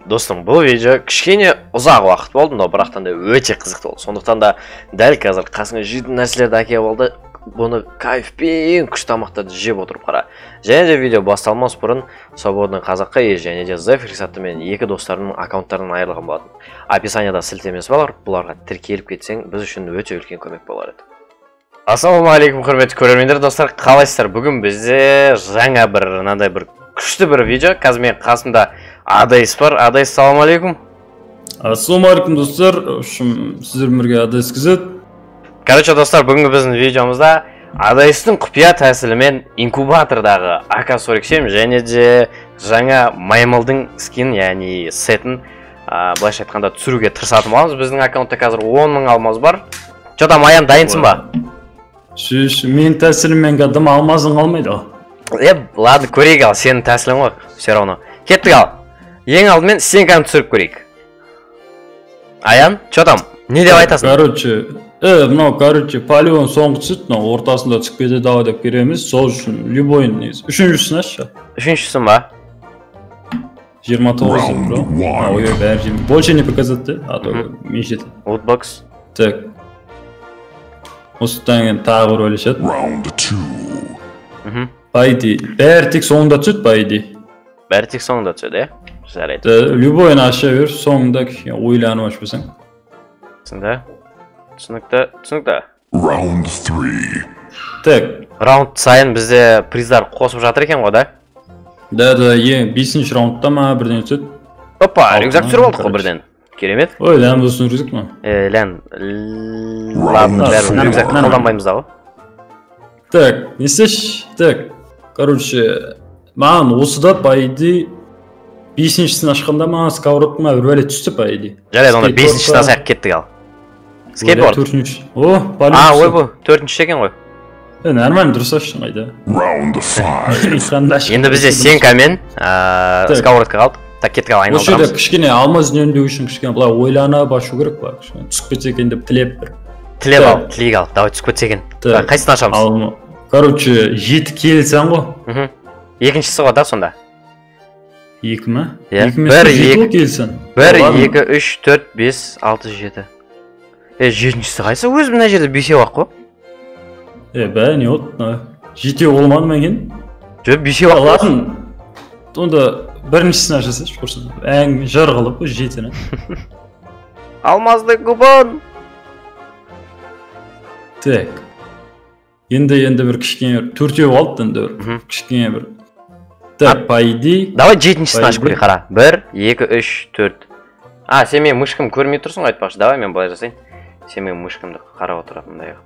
Достым, бұл видео кішкене ұзақ уақыт болды, но бірақтан да өте қызықты болды. Сондықтан да дәл қазір қасыңа жейтін нәрселерді әкеліп алды. Бұны кайфпен күшті тамақтарды жеп отырып қара. Және де видео басталмас бұрын Свободный қазаққа және де Зефиркс атты мен екі достарының аккаунттарынан айырылған болатын. Описанияда сілтемесі бар, бұларға тіркеліп кетсең, біз үшін өте үлкен көмек болар еді. Ассалаумағалейкум, құрметті көрермендер, достар, қалайсыздар? Бүгін бізде жаңа бір күшті бір видео. Қазір мен қасымда Адайс бар. Адайс, ассалаумағалейкум. Ассалаумағалейкум, достар. Сіздермен бірге Адайс күзет. Короче, достар, бүгінгі біздің видеомызда Адайстың құпия тәсілімен инкубатордағы АК-47 және де жаңа маймылдың скин, яғни сетін, былайша айтқанда түсіруге тырысатын боламыз. Біздің аккаунтта қазір 10 000 алмаз бар. Что-то Маян дайынсың ба? Мен тәсіліммен қадым алмазың қалмайды. Ладно, көрейік ал, сенің тәсілің ғой, все равно. Кеттік ал. Ең алдымен сен кәдім түсіріп көрейік. Аян, что там? Не деп айтасың? Короче, полион соңғы түсіп, ортасында түсіп кетеді дауы деп кереміз. Сол үшін любойын негіз. Үшіншісін ашшы. Үшіншісін ба? 29 деп бро. Ой, бәрі жем. Больше не показать, а то меншеді. Лутбокс. Так. Осыдан кейін тағы бір өлешеді. Байди. Бәрі тек соңында түседі, байди. Бәрі тек соңында түседі, е? Жарайды. Любойын аша бер, соңында ойланып ашпасаң. Түсінікті. Round 3. Так. Раунд сайын бізде приздар қосып жатыр екен ғой, да? Да, 5-ші раундта ма бірден түседі. Опа, рюкзак түсіріп алдық қой бірден. Керемет. Ой, лән досын рюкзак ма? Ладно, рюкзакты қолданбаймыз да ғой. Так, не істеш? Так, короче, маған осыда пайды 5-шісін ашқанда маған сковородқа ма бір бәле түсті пайды. Жарайды, онда 5-шісін асақ кеттік ал. Скейтборд. 4-ші. Ой, бұл 4-ші екен ғой. Нормально дұрыс ашшың қайда. Round 5. Енді бізде сенкамен сковородқа қалды. Так, кеттік ал, айналдырамыз. Осы жерде кішкене алмаз үнемдеу үшін кішкене былай ойланып ашу керек па? Түсіп кетсе екен деп тілеп бір. Тілейік ал, давай түсіп кетсе екен. Қайсысын ашамыз? Короче, 7 келсең ғой. Екіншісі ғой да сонда? 2 ма? 1, 2, 3, 4, 5, 6, 7. Жетіншісі қайсы? Өз мына жерде 5-еу ақ қой? Бәрі не болды? 7-еу болмады ма екен? Жоқ, 5-еу ақ қой. Онда біріншісін ашасыз, көрсін. Әңгіме жарғылып, 7-ні. Алмазды купон! Так. Енді бір кішкене 4-еу алды, енді бір кішкене бір. Так, пайди. Давай 7-шісін ашып көрейік, қара. 1, 2, 3, 4. Сен мен мышкім көрмей тұрсың айтпақшы. Давай мен былай жасайын. Сен мен мышкімді қарап отыратындай.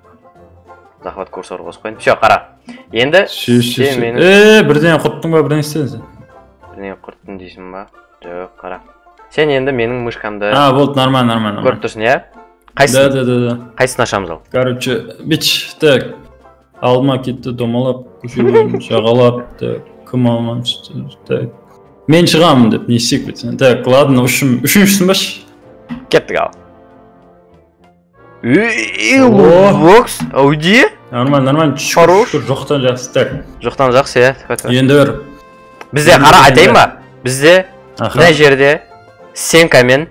Захват курсор қосып қойын. Все, қара. Енді сен менің... Бірден құрттың ба, бірден істедің сен? Бірден құрттың дейсің ба? Жоқ, қара. Сен енді менің мышкамды... болды, нормально. Көріп тұрсың, иә? Қайсысын ашамыз ал? Короче, бич, так. Алма кетті, домалап, көшелерін жағалап, кім алмамшы, так. Мен шығамын деп, не істеп кетсен. Так, ладно, үшіншісін баш. Кеттік ал. Лутбокс, ауди? Нормально, шүкір, жоқтан жақсы, так. Жоқтан жақсы, иә. Енді бір. Бізде, қара, айтайын ба? Бізде, мына жерде, сенкамен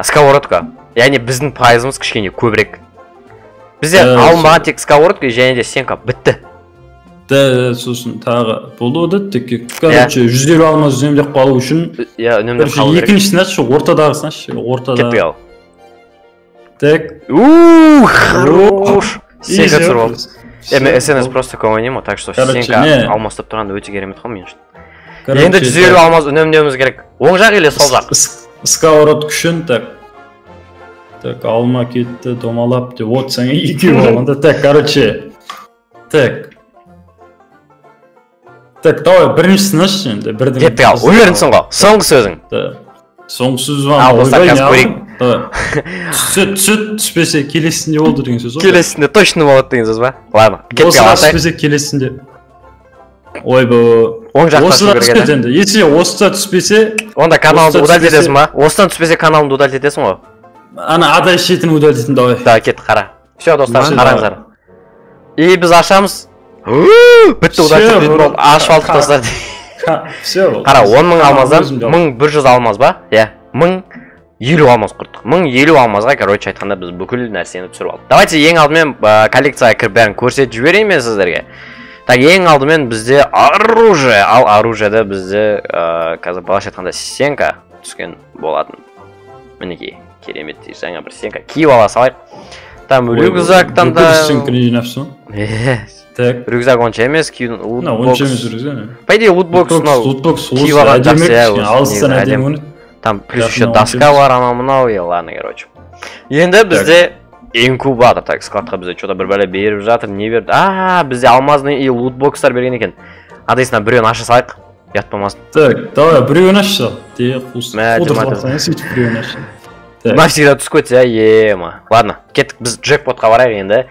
сковородка. Яғни біздің пайызымыз кішкене көбірек. Бізде алмаған тек сковородка және де сенка бітті. Сосын тағы болды оды, текке. Короче, 150 алмаз үнемдеп қалу үшін. Үнемдеп қалу керек. Екіншісін ашшы, ортадағысын ашшы. Кеттік ал. Так. Хорош. Сенка түсіріп алды. Мен СНС просто көңінем, так что сенка алмастып тұрғанда өте керемет қой мен үшін. Енді 150 алмаз үнемдеуіміз керек. Оң жақ или сол жақ? Сковород күшін, так. Так, алма кетті, домалап деп, вот сәңе 2 болғанда. Так, короче. Так, давай біріншісін ашшы енді. Кеттік ал, өлерінсің ғой, соңғы сөзің. Соңғы сөз var. Ал, достар, қазір көрейік. Түспесе келесінде болды деген сөз ғой. Келесінде точно болады деген сөз ба? Ладно, кеттік ал, атайық. Түспесе келесінде. Ой, оң жақта түспе керек енді. Если осыда түспесе... Онда каналымды удалить етесің ба? Осыдан түспесе каналымды удалить етесің ғой? Ана адай шетін удалить етін, давай. Да, кеттік, қара. Все, достар, қараңыздар. И біз ашамыз. Бітті удалить ететін болды. Ашып алдық, достар. Все. Қара, 10.000 алмаздан 1100 алмаз ба? Иә, 1050 алмаз құрттық. 1050 алмазға, короче, айтқанда біз бүкіл нәрсені түсіріп алдық. Давайте ең алдымен коллекцияға кіріп бәрін көрсетіп жіберейін мен сіздерге. Так, ең алдымен бізде оружие, ал оружиеда бізде қазір балаша айтқанда стенка түскен болатын. Мінекей, керемет жаңа бір стенка киіп ала салайық. Там рюкзактан да... Так. Рюкзак онша емес, онша емес рюкзак. По идее, лутбокс киіп алған жақсы. Там плюс еще доска бар, анау мынау, ладно, короче. Енді бізде инкубатор, так, складқа бізде что-то бір бәле беріп жатыр, не берді? Бізде алмазный и лутбокстар берген екен. Адайсына біреуін аша салайық, ұят болмасын. Так, давай, біреуін ашы. Навсегда түсіп кетсе, ема. Ладно, кеттік, біз джекпотқа барайық енді.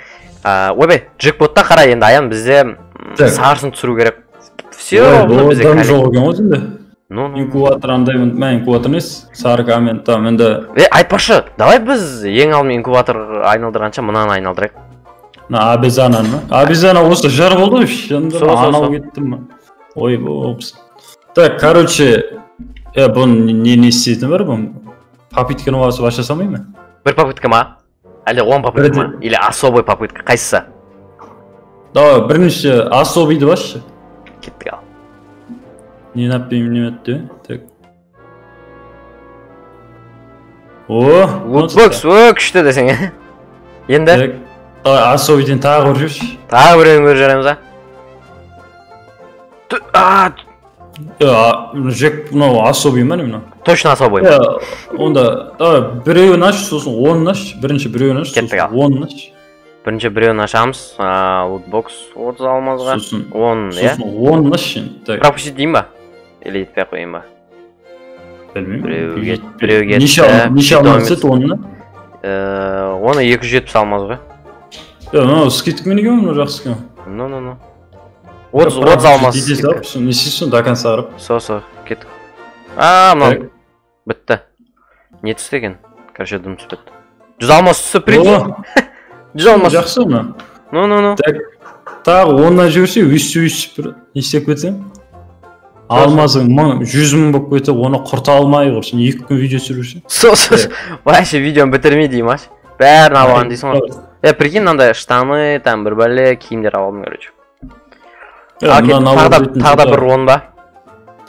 Ойбай, джекпотта қара енді аян бізде сарысын түсіру керек. Все, бізде кәлек. Инкубатор андай, мен инкубатор емес, сары камен, там енді... Айтпашы, давай біз ең алдымен инкубатор айналдырғанша мынаны айналдырайық. Абезананы ма? Абезана осы жар болды ма? Анау кеттім ма? Ой, болыпсын. Так, короче, бұны не істейтін бар бұны? Попытканы басып аша салмай ма? Бір попытка ма? Әлде 10 попытка ма? Или особый попытка? Қайсысы? Давай, бірінші особыйды басшы. Кеттік ал. Не например, не өтті? Так. Лутбокс, күшті десең, енді? Особыйден тағы бір жүрші. Тағы біреуін көріп жараймыз, Жек, мынау особый ма не мынау? Точно особый. Онда, біреуін аш, сосын 10 аш. Бірінші біреуін аш, сосын 10 аш. Бірінші біреуін ашамыз, лутбокс 30 алмазға. 10, е? Сосын 10 аш. Пропустить дейін ба? Или етпей қойын ба? Білмейм. Біреу кетті. Неше алмаз сет 10-ны? Оны 270 алмаз ғой. Мынау скидка менеге мұны жақсы кен. Ну. 30 алмаз. Не істейсің, до конца арып. Со, кеттік. Мынау. Бітті. Не түсті екен? Короче, дым түсіп бітті. 100 алмаз түсіп прикинь. 100 алмаз. Жақсы ма? Ну. Тағы 10-на жүрсе, өсіп бір не істеп кетсең? Алмазың 100 мың болып кетіп, оны құрта алмай құрсын, 2 күн видео сүруші. Со, вообще видеоны бітірмей дейм аш. Бәрін алған дейсің ғой. Прикинь, мынандай штаны, там бір бәле киімдер алдым, короче. Тағы да бір 10 ба?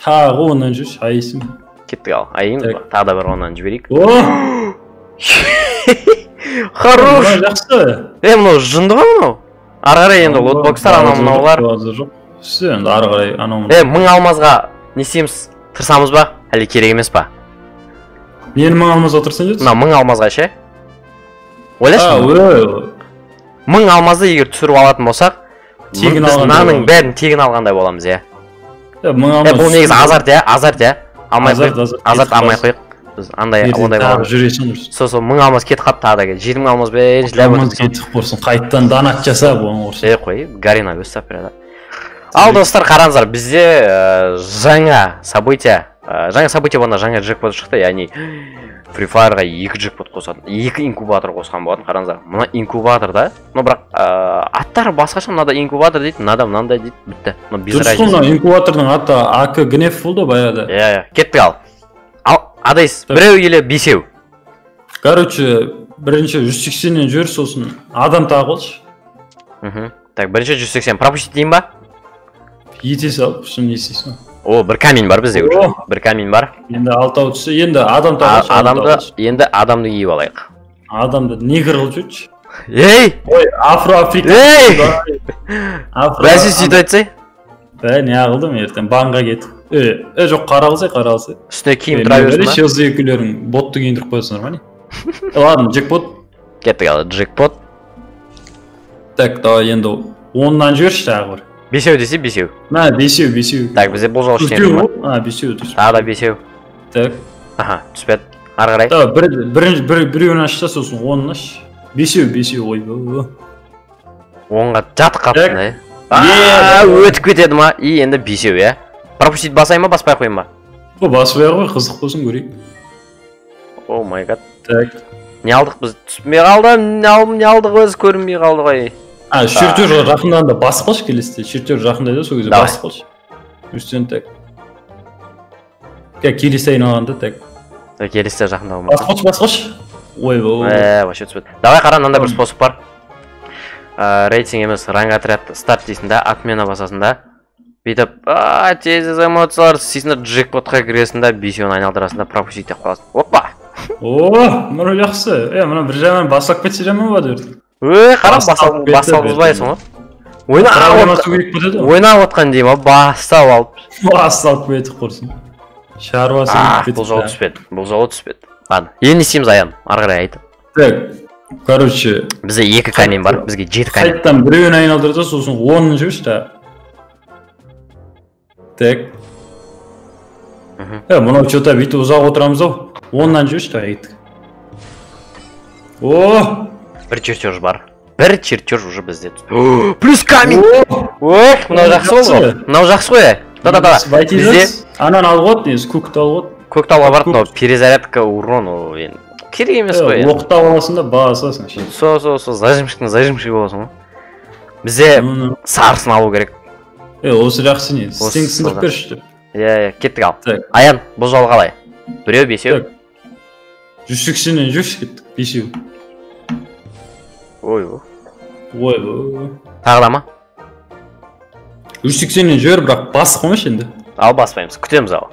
Тағы 10-нан жүрші, айысың. Кеттік ал, айымыз ба? Тағы да бір 10-нан жіберейік. Хорош! Жақсы. Мынау жынды ғой мынау? Ары-қарай енді лотбокстар анау мынаулар. Все, енді ары-қарай анау. 1000 алмазға не істейміз? Тырсамыз ба? Әлі керек емес па? Нені 1000 алмазға тырсан жетсің? 1000 алмазға ше? Ойлашы? 1000 алмазды егер түсіріп алатын болсақ, біз мынаның бәрін тегін алғандай боламыз, е? Бұл негіз азарт, е? Азарт алмай қойық. Біз ондай боламыз. Со, 1000 алмаз кетіп қап тағы да 7000 алмаз бәрін жіләп отырсын. Алмаз кетіп қорсын, қайттан данат жасап оң орсын. Қой, Гарина өстіп береді. Ал достар, қараңыздар, бізде жаңа события болғанда жаңа джекпот шықты, яғни Free Fire'ға 2 джекпот қосады, 2 инкубатор қосқан болатын, қараңыздар. Мұна инкубаторда, бірақ аттары басқаша, мынада инкубатор дейді, мынада мынандай дейді, бітті. Дұрыс қой, инкубатордың аты АК Гнев болды баяғыда. Кеттік ал. Адайс, біреу елі бесеу. Короче, бірінші 180-нен жүр, сосын адам тағы қолшы. Так, бірінші 180, пропустить дейін ба? Ете салып, шын не істейсің? Бір камень бар бізде уже. Бір камень бар. Енді алтау түсі, енді адам тағы. Енді адамды киіп алайық. Адамды негр қылып жүрші. Ей! Ой, афро-африкан. Ей! Бәсі сөйтіп айтсай? Не қылдым ертең, банға кетіп. Жоқ, қаралсай. Үстіне киім тұра берсін ба? Шелзі екілерің ботты кейіндіріп қойсыңдар ма не? Ладно, джекпот. Кеттік алы, джекпот. Так, давай енді 10-нан жүрші тағы бір. Бесеу десе, бесеу. Бесеу. Так, бізде бұл жол ішіне дейм ба? Бесеу дұрыс. Тағы да бесеу. Так. Түспет. Ары қарай. Біреуін ашса, сосын 10-ын аш. Бесеу, ой. 10-ға жатық қапсың, е? Өтіп кетеді ма? Енді бесеу, е? Пропустить басай ма, баспай қойын ба? Баспай қой, қызық болсын көрейік. О май гад. Так. Не алдық біз? Түспмей қалды, не алдық өз көрінбей қалды ғой. Шертер жақындағанда басып қалшы келесіде. Шертер жақындайды, сол кезде басып қалшы. Үстен так. келесі айналғанда так. Келесі жақында болмайды. Басқыш. Ойбой. Вообще түспеді. Давай қара, мынандай бір способ бар. Рейтинг емес, ранг отряд старт дейсің да, отмена басасың да. Бүйтіп, тез эмоциялар істейсің да, джекпотқа кіресің да, бесеуін айналдырасың да, пропустить деп қаласың. Опа! Мына жақсы. Мына бір жағынан басып кетсе жаман ба деді. Қара, басалғызбайсың ғой. Ойнап отқан дейм, бастап алып. Бастап кетіп құрсын. Шаруасы кетіп. Бұл жолы түспеді. Ладно, енді не істейміз Аян, ары қарай айтып. Так, короче, бізде 2 камень бар, бізге 7 камень. Қайттан біреуін айналдырды, сосын 10-ын жүрші да. Так. Мұнау что-то бүйтіп ұзақ отырамыз ау. 10-нан жүрші да, айттық. Бір чертеж бар. Бір чертеж уже бізде. Плюс камень! Мынау жақсы болды. Мынау жақсы ғой. Да. Бізде анан алып от, көкті алып от. Көкті алуға барды, но перезарядка урон керек емес қой. Оқты аласың да басасың. Зажимшік боласың ғой. Бізде сарысын алу керек. Осы жақсы не? Сен сындырып берші деп. Кеттік ал. Аян, бұл жол қалай? Біреу, бесеу? 180-нен жүрші кеттік, бесеу. Ойбой. Тағы да ма? 180-нен жүр, бірақ басық қоймаш енді. Ал баспаймыз, күтеміз ал.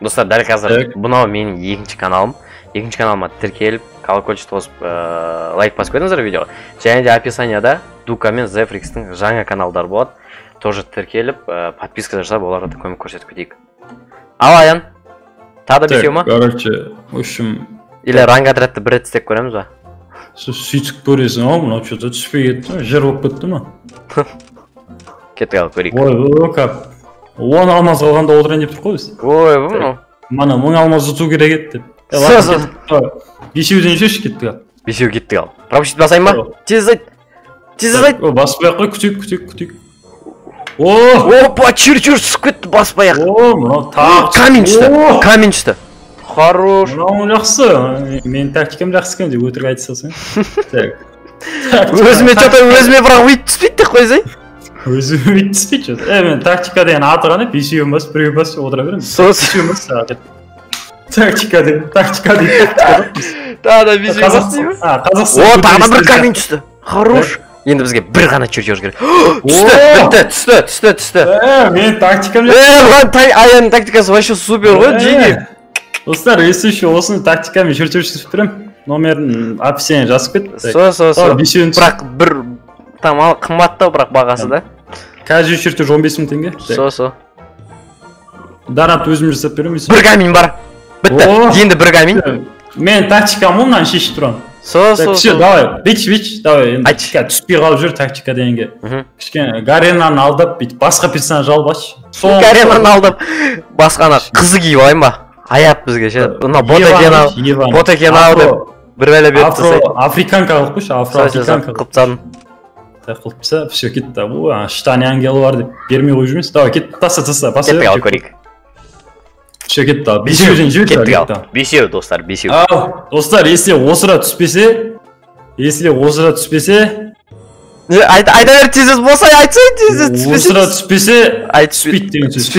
Достар, дәл қазір бұнау менің екінші каналым. Екінші каналыма тіркеліп, колокольчик қосып, лайк басып кетіңіздер видеоға. Және де описанияда Дука мен Зефрикстің жаңа каналдары болады. Тоже тіркеліп, подписка жасап, оларға да көмек көрсетіп кетейік. Ал Аян, тағы да бесеу ма? Короче, в общем... Или ранг отрядты бір рет істеп көреміз ба? Сөйтіп көресің ау, мынау что-то түспей кетті, жер болып кетті ма? Кеттік алып көрейік. Ой, как? 10 алмаз қалғанда отырайын деп тұр қой біз. Ой, бұл мана 1000 алмаз ұту керек еді деп. Бесеуден шеш кеттік ал. Бесеу кеттік ал. Пропустить басайын ба? Тез айт. Баспай ақ қой, күтейік. Опа, чүр түсіп кетті, баспай ақ. Мынау тағы. Камень түсті. Хорош. Мынау жақсы. Мен тактикам жақсы екен деп өтірік айтсасың. Өзіме бірақ өйтіп түспейді де қойсай. Өзіме өйтіп түспейді что-то. Мен тактика деген аты ғана бесеуін басып, біреуін басып отыра беремін. Бесеуін басып сағат. Тактика дейді. Тағы да бесеуін басып деймін. Қазақстан. Тағы да бір камень түсті. Хорош. Енді бізге бір ғана чертеж керек. Түсті. Мен тактикам Аяның тактикасы вообще супер ғой, жеңіл. Достар, если еще осыны тактикамен чертеж түсіп берем, номерін описание жазып кет. Бірақ бір там қымбаттау бірақ бағасы да. Каждый чертеж 15 000 теңге. Дарат өзім жасап берем. Бір камень бар. Бітті. Енді бір камень. Мен тактикам оннан шешіп тұрам. Все, давай, бич, давай. Түспей қалып жүр тактика дегенге. Кішкене Гаренаны алдап, бүйтіп басқа персонаж алып аш. Гаренаны алдап, басқаны қызы киіп алайын ба? Аяп бізге ше. Ботекен ау деп бір бәле беріп тасайды. Африканка қылып қойшы, афроафриканка. Қылыптсадым. Қылыпса, все, кетті. Штани ангелы бар деп бермей қойып жүрмес. Давай, кет, таса. Кеттік алып көрейік. Все, кетті ал. Бесеуден жүр. Кеттік ал. Бесеу, достар, бесеу. Достар, если осыра түспесе... Айта бер, тезіз болса, айтсай, тезіз түспесе. Осыра түспесе... Түспейді деген сөз.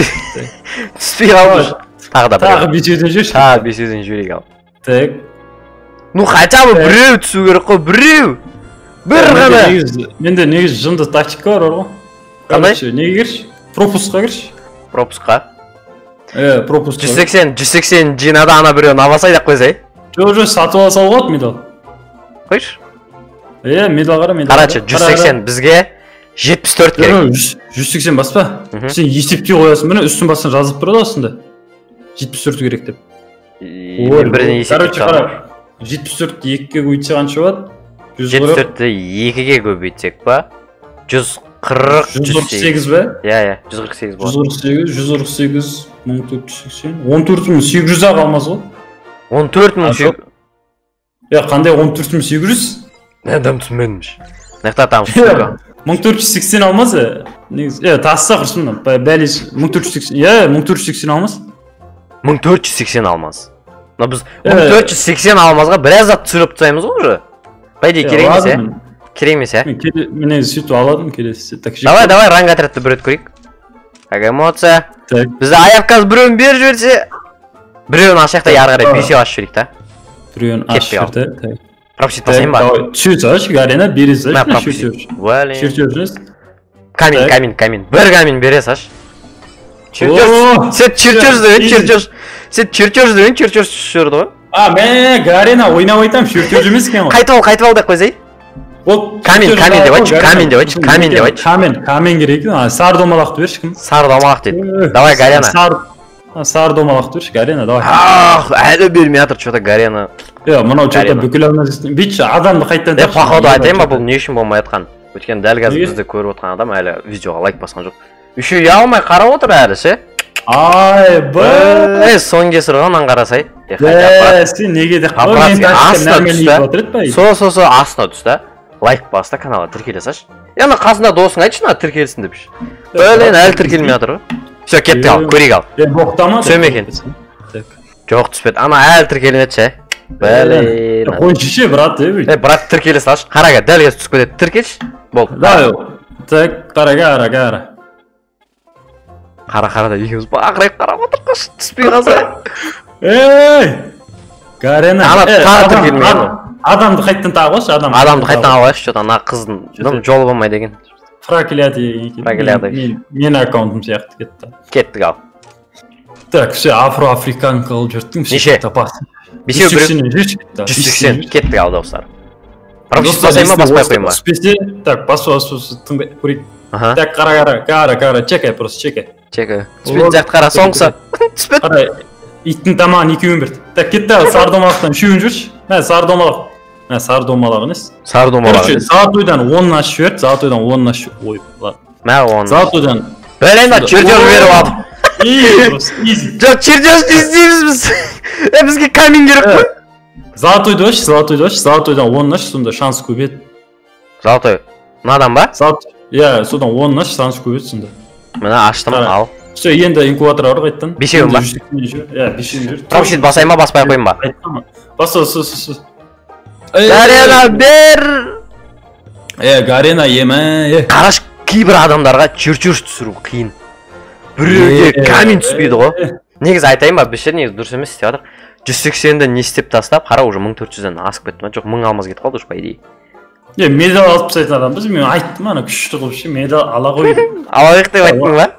Түспей қалмаш. Тағы бесеуден жүр. Бесеуден жүрек ал. Так. Ну, хотя бы біреу түсу керек қой, біреу. Бір ғана. Менде негіз жынды тактика бар ғой. Қандай? Неге керші? Пропускқа керші. Пропускқа? Пропускқа. 180 жинады ана біреуін авасай деп қойсай. Жоқ, сатып ала салуға медал. Қойш? Медал қара. Қарачы, 180 бізге 74 керек. 180 баспа. Сен есептей қоясың мені, үстін басын жазып тұрады осында. 74 керек деп. Бірден есептеп қалды. 74-ті 2-ге көйтсе қанша болады? 74-ті 2-ге көбейтсек ба? 148 ба? 148 болады. 148, 1480, 14800 қалмаз ғой? 14800? Қандай 14800? Нәдім түсінмедімш. Нәқта тамыз түсінгі? 1480 алмаз? Тасса құрсын, бәлес 1480 алмаз? 1480 алмаз. Но біз 1480 алмазға біраз ат түсіріп тұсаймыз ғой уже? Пайде керек емес, ә? Мен сөйтіп аладым келесі. Давай, ранг отрядты бір өт көрейік. Как эмоция. Бізді аявказ біреуін бер жөрсе. Біреуін аш жақта ары қарай бесеу ашып жіберейік та. Біреуін ашып жіберді. Пропустить басайын ба? Түсірсаш, Гарина бересаш. Мә, пропустить. Блин. Чертежіңіз. Камин. Бір камин бересаш. Чертеж. Сен чертеж деген, чертеж. Сен чертеж деген, чертеж түсірді ғой. Мә, Гарина ойнап айтам, чертеж емес екен ғой. Қайтып ал деп қойсай. Камин деп айтшы. Камин керек. Сары домалақты берші кім? Сары домалақ дейді. Давай, Гарина. Сары домалақты берші, Гарина, давай. Әлі бермей жатыр, что-то Гарина. Мынау что-то бүкіл алмазысын. Бүйтші, адамды қайттан тапшы. Походу айтайын ба, бұл не үшін болмай жатқан? Өйткені дәл қазір бізді көріп отқан адам әлі видеоға лайк басқан жоқ. Еще ұялмай қарап отыр әрі ше. Соң кесір ғанан қарасай. Сен неге де Со, астына түс. Лайк баста, каналға тіркелесаш. Яна қасында досың айтшы, тіркелсін депші. Блин, әлі тіркелмей жатыр ғой. Все, кетті ал, көрейік ал. Сөм екен. Жоқ, түспеді. Ана әлі тіркелмеді ше. Блин. Қойшы ше, брат, брат тіркелесі аш. Қараға, дәл кез түсіп кетеді. Тіркелші. Бол. Так, қара. Қара да екеуміз бақырайып қарап отырқаш. Түспей қалса. Гарина. Ана тағы тіркелмей. Адамды қайттан тағылшы, адамды қайттан алайшы, что-то ана қыздың жолы болмай деген. Фракляды. Мен аккаунтым сияқты Кеттік ал. Так, все, афро-африкан қылып жүрттің. Неше? Бесеу біреу. 180. Кеттік ал достар. Пропустить басайын ба, баспай қойын ба? Түспесе, так, баспай тыңдай көрейік. Так, қара, чекай, просто чекай. Чекай. Түспеді жақты қара, соңғысы. Түспеді. Қара, иттің тамағын екеуін берді. Так, кетті ал, сары домалақтан үшеуін жүрші. Сары домалақ. Сары домалақ емес. Сары домалақ емес. Золотойдан 10 ашып жіберді, золотойдан 10 ашып. Ой, ладно. Мә 10. Золотойдан. Бәлен да чертеж беріп алдым. Жоқ, чертеж іздейміз біз. Бізге камин керек қой. Золотойды аш, золотойдан 10 аш, сонда шанс көбеді. Золотой. Мынадан ба? Иә, содан 10 аш, шанс көбеді сонда. Мына аштым, ал. Все, енді инкубаторға қайттан. Бесеуін ба? Иә, бесеуін жүр. Пропустить басайын ба, баспай қойын ба? Баса. Гарина бер! Гарина еме. Қараш, кейбір адамдарға чертеж түсіру қиын. Біреуге камин түспейді ғой. Негіз айтайын ба, біз негіз дұрыс емес істеп жатыр. 180-ді не істеп тастап, қара уже 1400-ден асып кетті ма? Жоқ, 1000 алмаз кетіп қалды, по идее. Медал алып тастайтын адамбыз, мен айттым ана күшті қылып ше, медал ала қойды. Алайық деп айттың ба?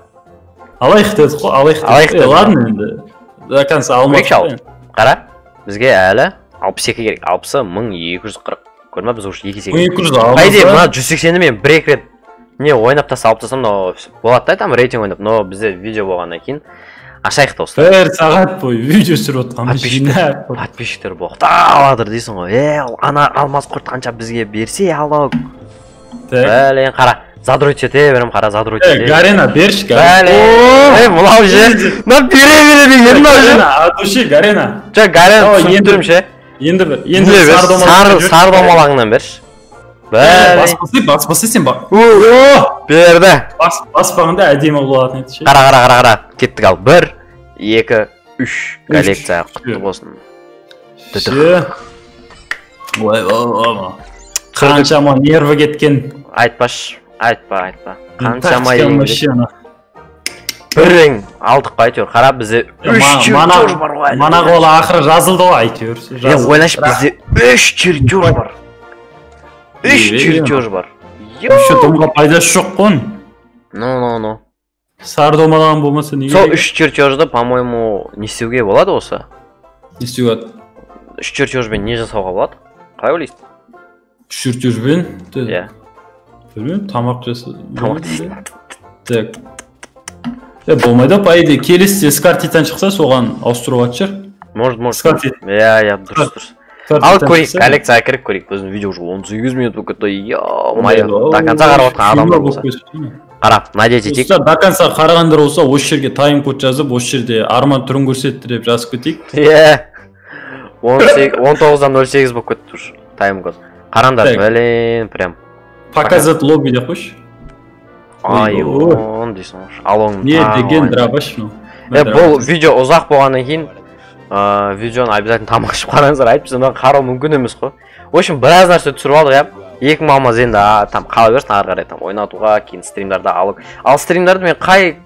Алайық дедік қой, алайық дедік. Ладно енді. До конца алмадық. Қара, бізге әлі 62 керек, 60-ы 1240. Көрме, біз уже 2 есе керек. 1200 алмаз. Қайде, мына 180-ді мен бір-екі рет не ойнап тастап алып тастам, но болады да, там рейтинг ойнап, но бізде видео болғаннан кейін ашайық достар. Бір сағат бойы видео түсіріп отқан. Подписчиктер боқтап жатыр дейсің ғой. Ана алмаз құрт қанша бізге берсе алып. Бәлен, қара. Задрой тете берем, қара задрой тете. Гарина берші, Гарина. Мұлау же. На бере деген мынау же. Атуши, Гарина. Жоқ, Гарина түсініп тұрым ше. Енді сары домалағынан берші. Баспасы сен ба. Берді. Баспағында әдемі болатын еді ше. Қара. Кеттік ал. 1, 2, 3 коллекция құтты болсын. Қаншама нерві кеткен. Айтпа. Қаншама еңбек. Бірің алдық қой әйтеуір. Қара бізде 3 чертеж бар ғой. Мана қолы ақыры жазылды ғой әйтеуір. Ойлашы бізде 3 чертеж бар. 3 чертеж бар. Үші домға пайдасы жоқ қой. Ну. Сары домалаған болмаса неге? Сол 3 чертежді, по-моему, не істеуге болады осы? Не істеуге болады? 3 чертежбен не жасауға болады? Қалай ойлайсың? 3 чертежбен? Иә. Білмеймін, тамақ так. Болмайды, по идее, келесі скартитан шықса, соған ауыстыруға шығар. Может. Скартит. Иә, дұрыс. Ал көрейік, коллекцияға кіріп көрейік. Біздің видео уже 18 минут болып кетті. Йо-майо, до конца қарап отқан адамдар болса. Қара, мына жетейік. До конца қарағандар болса, осы жерге тайм-код жазып, осы жерде арман түрін көрсетті деп жазып кетейік. Иә. 19-дан 08 болып кетті уже тайм-код. Қараңдар, блин, прям. Показать лобби деп қойшы. Айон дейсің ғой. Алоң. Не деген драбаш ну. Бұл видео ұзақ болғаннан кейін видеоны обязательно тамақ ішіп қараңыздар. Айтып жүрсем қарау мүмкін емес қой. В общем, біраз нәрсе түсіріп алдық иә. 2000 алмаз енді там қала берсін ары қарай там ойнатуға, кейін стримдарды алып. Ал стримдарды мен қай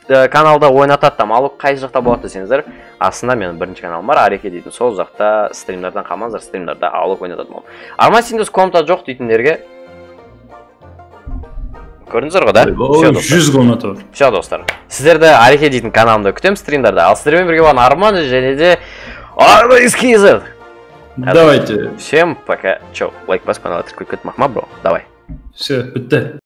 каналда ойнатады да малы қай жақта болады десеңіздер, астында менің бірінші каналым бар, Ареке дейтін, сол жақта стримдардан қалмаңыздар, стримдарда алып ойнатады мол. Арман сендес комната жоқ дейтіндерге көрдіңіздер ғой да? 100 комната бар. Все достар. Сіздерді Ареке дейтін каналымда күтем стримдарда. Ал сіздермен бірге болған Арман және де Арбайскизер. Давайте. Всем пока. Чё, лайк бас, канал открыть, бро. Давай. Все, бітті.